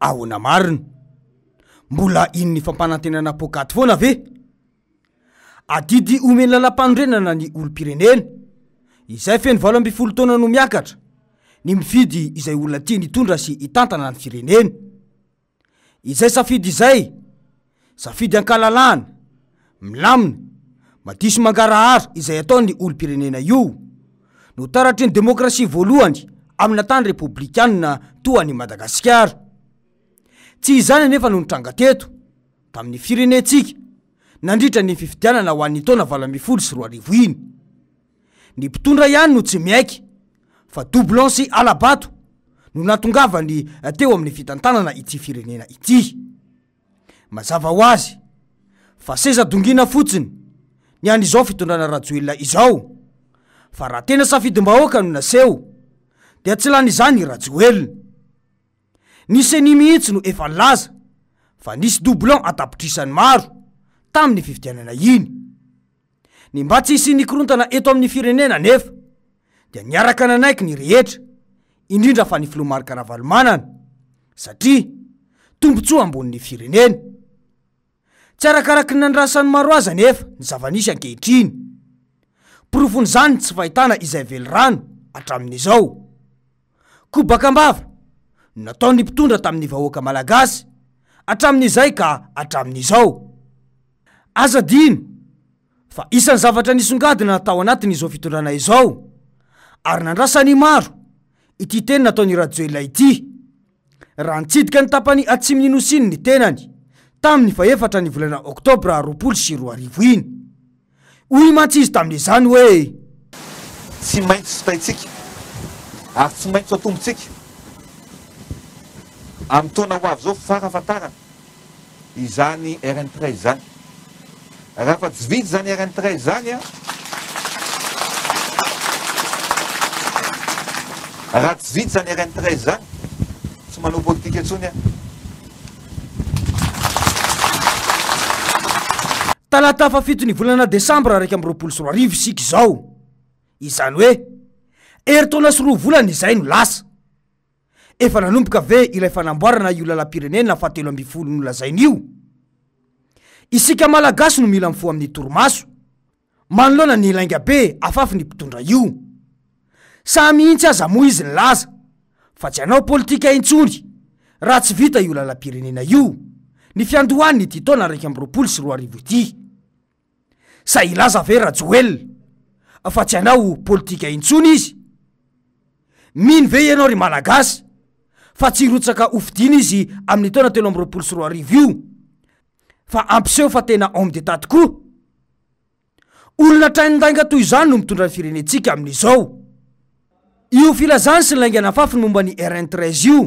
ahoana marina mbola inny fampanantenana pokaty foana ve adidy omeny lalam-panorenana ny olom-pirenena izay feno 12 taona no miakatra ny mifidy izay olona tia nitondra sy hitantana ny firenena izay safidy izay safidy ankalalana milamina madiso mangarahara izay ataony olom-pirenena io no taratry ny demokrasia voalohany amina tany republikanina toany Madagasikara tsy izany nefa no nitranga teto tamin'ny firenetsika nandritra ny fifidianana ho an'ny taona 2024 iny ny mpitondra ihany no tsy miaiky fa doublon sy alabato no natongavany teo amin'ny fitantanana ity firenena ity mazava ho azy fa seza dongina fotsiny ny an'izao fitondrana Rajoelina izao fa raha tena safidim-bahoaka no naseho dia tsy lany izany Rajoelina nisy ny mihitsy no efa laza fa nisy doublon atapitrisany maro tamin'ny fifidianana iny ny mba tsy hisy nikorontana eto amin'ny firenena nefa dia niaraka nanaiky ny rehetra indrindra fa ny filomarika Ravalomanana satria tombontsoa ambonin'ny firenena tsy arakaraky ny nandrasany maro aza nefa ny zava-nisy ankehitriny porofon'izany tsy fahitana izay velirano hatramin'izao kobakambava nataony mpitondra tamin'ny vahoaka malagasy hatramin'izay ka hatramin'izao aza dino fa isan'ny zavatra nisongadina natao anatin'izao fitondrana izao ary nandrasany maro ity teny nataony Rajoelina ity raha nitsidika ny tapany atsimy ninosiny ny tenany tamin'ny faefatra ny volana Oktobra 2024 iny hoy mantsy izy tamin'izany hoe tsy maintsy sotaitsika ary tsy maintsy atombotsika amin'ny taona ho avy zao farafatarana izany RN13 zany raha fa tsy vidy zany RN13 zany raha tsy vidy zany RN13 zany tsy manao politika intsony talata fafito ny volana Desambra 2024 isika izao izany hoe eritaona sy 2 volana izay no lasa efa nanomboka ve ilay fanamboarana io lalam-pirenena fa 13 no lazain'io isika malagasy no mila mifo amin'ny torimaso manoloana ny ilainga be afafy ny mpitondra io sa mihitsy aza moa izy ny laza fa tsy hanao politika intsony raha tsy vita io lalam-pirenena io ny fiandohaniny ity taona 2024 ity sa ilaza ve Rajoelina fa tsy hanao politika intsony izy mino ve ianao ry malagasy fa tsy hirotsaka hofidina izy amin'ny taona 2024 io fa ampiseho fa tena homme d'état tokoa olona trainondainga toy izany no mitondra ny firenetsika amin'izao io filazany sy nilaingana fafy ny momba ny RN13 io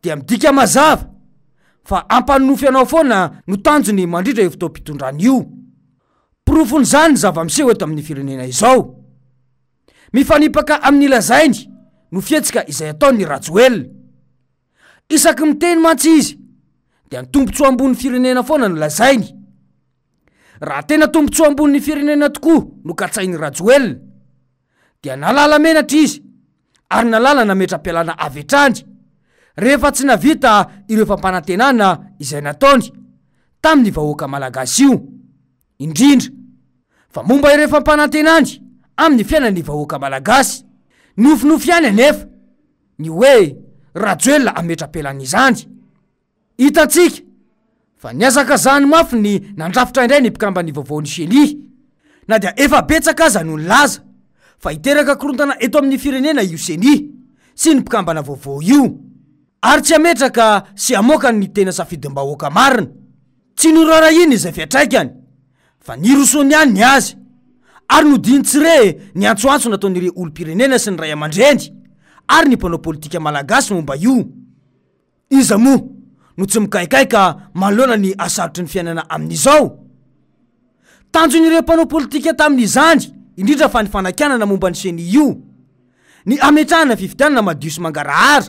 dia midika mazava fa ampanonofy anao foana no tanjony mandritra io fotoam-pitondrany io porofon'izany ny zava-miseho eto amin'ny firenena izao mifanipaka amin'ny lazainy no fietsika izay ataony Rajoelina isaky miteny mantsy izy dia nitombotsoa ambony firenena foana no lazainy raha tena tombotsoa ambony firenena tokoa no katsainy Rajoelina dia nalala menatra izy ary nalala nametra-pialana avetrany rehefa tsy navita ireo fampanantenana izay nataony tamin'ny vahoaka malagasy io indrindra fa momba ireo fampanantenany amin'ny fiainan'ny vahoaka malagasy nofinofy ihany anefa ny hoe Rajoelina ametra-pialana izany hitantsika fa niazakazahany mafy ny nandrafitra indray ny mpikambany vaovao ny Sheli na dia efa betsaka aza no nilaza fa hiteraka korontana eto amin'ny firenena io Sheli sy ny mpikambana vaovao io ary tsy ametraka sy amoaka ny tena safidim-bahoaka marina tsy norara iny izay fiatraikany fa nirosony ihany ny azy ary nodiny tsire ny antsoantso nataon'ireo olom-pirenena sy ny ray aman-dreny ary ny mpanao politika malagasy momba io iza moa no tsy mikaikaika manoloana ny asarotry ny fiainana amin'izao tanjon'ireo mpanao politika tamin'izany indrindra fa ny fanakianana momba ny Sheli io ny ametrahana fifidianana madio sy mangarahara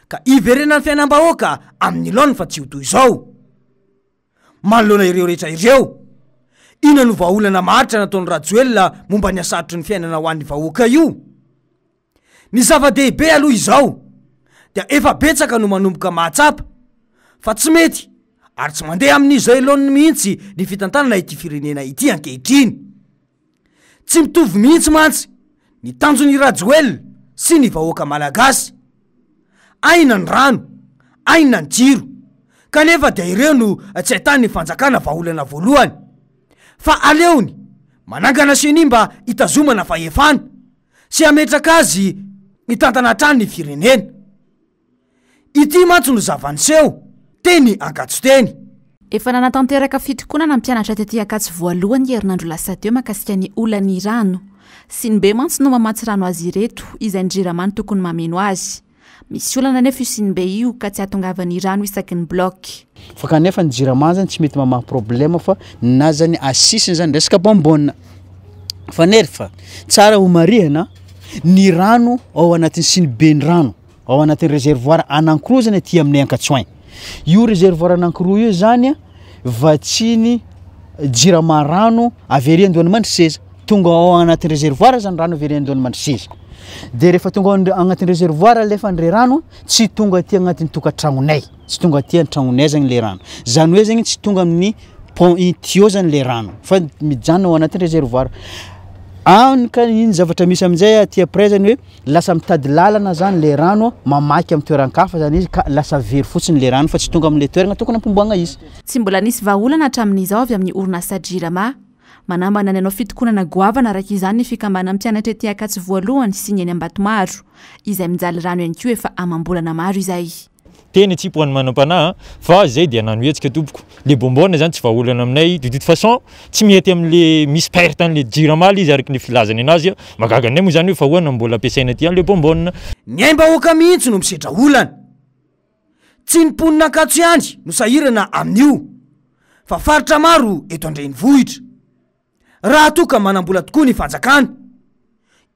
ka iverena ny fiainam-bahoaka amin'ny laony fa tsy ho toy izao manoloana ireo rehetra ireo ina no vahaolana maharitra nataony Rajoelina momba ny asarotry ny fiainana ho an'ny vahoaka io ny zava-dehibe aloha izao dia efa betsaka no manomboka mahatsapa fa tsy mety ary tsy mandeha amin'izay elony mihitsy ny fitantanana ity firenena ity ankehitriny. Tsy mitovy mihitsy mantsy ny tanjon'ny Rajoelina sy ny vahoaka malagasy. Aina ny rano, aina ny jiro, kanefa dia ireo no tsy ahitany ny fanjakana vahaolana voalohany. Fa aleony manangana seny mba hitazomana fahefana sy ametraka azy ny tantana hatrany ny firenena. Ity mantsy no zavaniseho teny Ankatso-teny. Efa nanatanteraka fitokonana mpianatra tety Ankatso voalohany herinandro lasa teo makasika ny olany rano sy ny be mantsy no mamatsy rano azy ireto izay ny JIRAMA tokony mameno azy. Misy olana nefa io sy ny be io ka tsy atongavany rano isaky ny bloc. Fa kanefa ny JIRAMA zany tsy mety mamaha problema fa na zany asisiny zany resaka bambona. Fa nefa tsara ho marihana ny rano ao anatin'ny sy ny be ny rano ao anatin'ny réservoir anankiroa zany aty aminay Ankatsoainy. Io réservoir anankiroa io zany vatsiny JIRAMA rano avy Andony Mandriseza. Tonga ao anatin'ny réservoir zany rano avy Andony Mandriseza. De rehefa tonga anatin'ny réservoir lefa ny rano tsy tonga aty anatin'ny tokantragnonay, tsy tonga aty an-tragnonay zany le rano. Zany hoe zany tsy tonga amin'ny pont tuyau zany le rano fa mijanona ao anatin'ny réservoir. Ka iny zavatra misy amin'izay aty après zany hoe lasa mitady lalana zany le rano mamaky amin'ny toeran-kafa zany izy ka lasa very fotsiny le rano fa tsy tonga amin'le toerana tokony ampomboagna izy. Tsy mbola nisy vahaolana hatramin'izao avy amin'ny orinasa JIRAMA manambana ny anao fitokonana goavana araka izany ny fikambana mpianatra ety Ankatso voalohany sy ny any Ambatomaro izay mijaly rano ihany koa efa amam-bolana maro izay. Teny tsy poany manam-panahy fa zay dia nanohetsika tompoko. Le bombona zany tsy vahaolana aminay de toute façon tsy mety amin'le misy perte an'le JIRAMA izy araky ny filazany anazy magaga anay moa zany hoe fa hoana mbola ampiasaina aty an'le bombona. Ny aim-bahoaka mihitsy no misedra olana. Tsy ny mponina Ankatso ihany no sahirana amin'io fa faritra maro eto an-drenivohitra. Raha toa ka manambola tokoa ny fanjakana,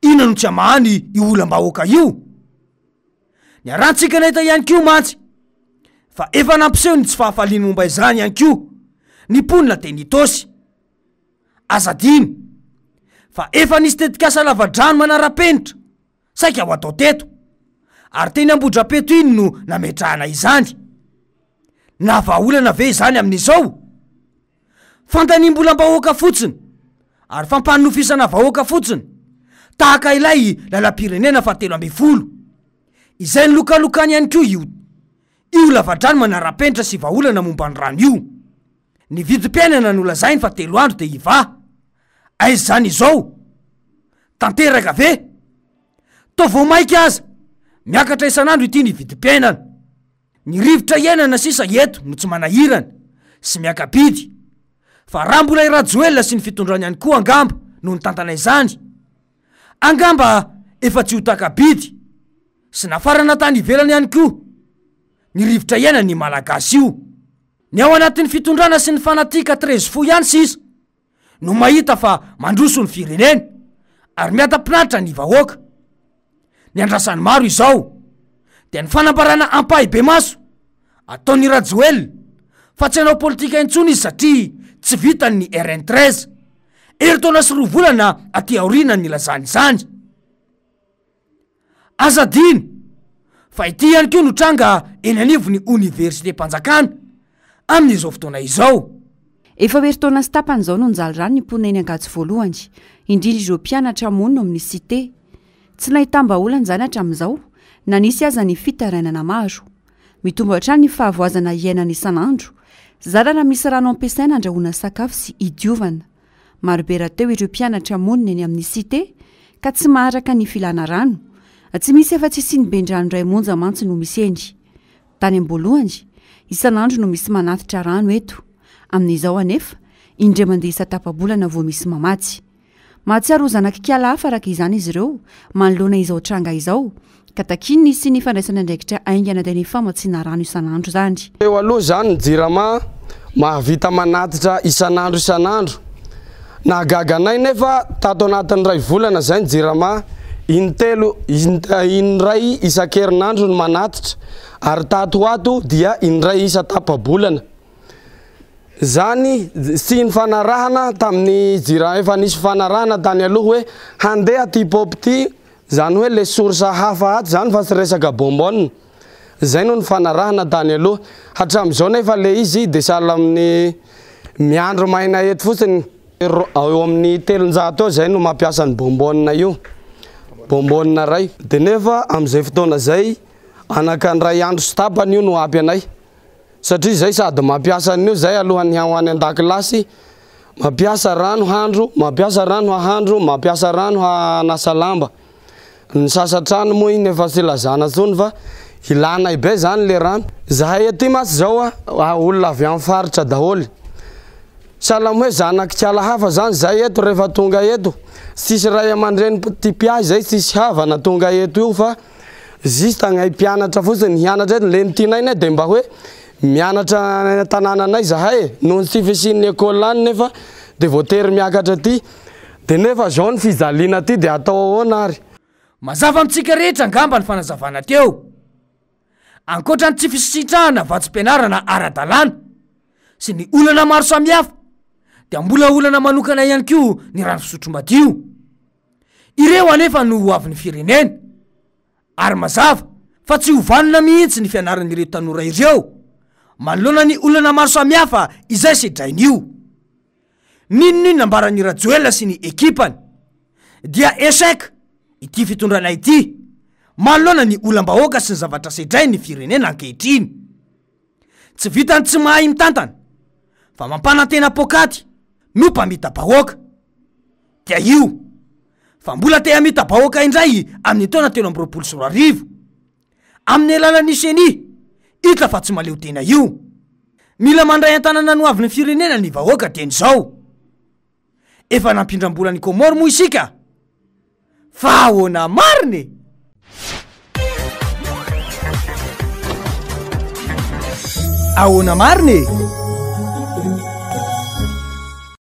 ina no tsy amahany io olam-bahoaka io. Ny arantsika nahita ihany koa mantsy fa efa nampiseho ny tsy fahafaliany momba izany ihany koa ny mponina teny Itosy. Azadiny fa efa nisy tetikasa lava-drano manara-penitra saika ho atao teto ary teny Ambohidrapeto iny no nametrahana izany. Na vahaolana ve izany amin'izao? Fantaniam-bolam-bahoaka fotsiny ary fampanofisana vahoaka fotsiny tahaka ilay lalam-pirenena fa 13 izay ny lokalokany ihany koa io lava-drano manara-penitra sy vahaolana momba ny rano io. Ny vidim-piainana no lazainy fa 3 andro de iva. Aiza zany izao? Tanteraka ve? Toa vao maika aza miakatra isan'andro ity ny vidim-piainana. Ny rivotra iainana sisa eto no tsy manahirana sy miakabidy. Fa raha mbola i Rajoelina sy ny fitondrany ihany koa angamba no ny tantana izany, angamba efa tsy ho takabidy sy nafarana tany ivelany ihany koa ny rivotra iainana ny malagasy io. Ny ao anatin'ny fitondrana sy ny fanatika 13 fo ihany sisa no mahita fa mandroso ny firenena ary miata-pinaritra ny vahoaka. Ny andrasany maro izao dia ny fanambarana ampahy be maso ataon'ny Rajoelina fa tsy hanao politika intsony izy satria tsy vitany ny RN13 eritaona sy 2 volana aty aoriana ny lazany izany. Azadiny fa ity ihany koa no tranga eny anivony Université Mpanjakana amin'izao fotoana izao. Efa eritaona sy tapany izao no nijaly rano ny mponina eny Ankatso voalohany, indrindra ireo mpianatra monina amin'ny cité. Tsy nahitam-baolana zany hatramin'izao na nisy aza ny fitarainana maro. Mitombo hatrany ny fahavoazana iainana isan'andro. Zara raha misy rano ampiasaina andrahoana sakafo sy idiovana. Marobe rahateo ireo mpianatra monina eny amin'ny cité ka tsy maharaka ny filana rano. Tsy misy efa tsisy ny bendrano ray monja mantsy no misy endry. Tany am-boalohany isan'andro no misy manatitra rano eto. Amin'izao anefa indray mandeha isa-tapa-bolana vao misy mamatsy. Mahatsiaro zanak'ikala hafa araka izany izy ireo manoloana izao tranga izao ka takiny sy ny fandraisana andraikitra aingana dia ny famatsiana rano isan'andro zany. Eo aloha zany ny JIRAMA mahavita manatitra isan'andro. Nahagaganay nefa tato anatin'ny 2 volana zay ny JIRAMA indray isan-kerinandro no manatitra ary tato ato dia indray isa-tapa-bolana. Zany sy ny fanarahana tamin'ny JIRAMA efa nisy fanarahana tany aloha hoe handeha ty pop ty zany hoe le source hafa ato zany fa tsy resaka bombone. zay no ny fanarahana tany aloha hatram'izao nefa le izy de sahala amin'ny miandro maina eto fotsiny eo amin'ny 300 eo zay no mampiasa ny bonbonina io bonbonina ray de nefa am'izay fotoana zay anaka ny ray andro sy tapany io no ampy anay satria zay sady mampiasa an'io zay alohan'ny hoany an-dakilasy mampiasa rano handro mampiasa rano hahandro mampiasa rano hanasa lamba ny sasatrano moa iny efa tsy lazana tsony fa ilana ibe zany le rano zahay aty masy zao olona avy amin'ny faritra daholy salamo hoe zanakitrala hafa zany zay eto rehefa tonga eto sisy ray aman-dreny typiazy zay sisy havana tonga eto io fa juste agnay mpianatra fotsiny hianatra eto le nitinainy de mba hoe mianatra tanànanay zahay noho ny tsy fisin'ny école any nefa de voatery miakatra aty de nefa zao ny fizaliana aty de atao ahoana ary mazava amitsika rehetra angamba ny fanazavana teo ankoatra ny tsy fisitrahana vatsom-pianarana ara-dalàna sy ny olana maro samihafa de mbola olana manokana ihany ko ny rano fisotro madio ireo anefa no avin'ny firenena ary mazava fa tsy hovanina mihitsy ny fianaran'ireo tanora ireo manoloana ny olana maro samihafa izay sedrain'io ninony nambaran'ny rajoela sy ny ekipany dia échec ity fitondrana ity manoloana ny olam-bahoaka sy ny zavatra sedray ny firenena ankehitriny tsy vitany tsy mahay mitantana fa mampanantena pokaty no mpamita-bahoaka dia io fa mbola te hamita-bahoaka indray amin'ny taona 2024 amin'ny alalan'ny seny hita fa tsy maleo tena io mila mandray an-tanana no avin'ny firenena ny vahoaka teny zao efa nampindram-bola ny komoro moa isika fa ahoana mariny ahoana mariny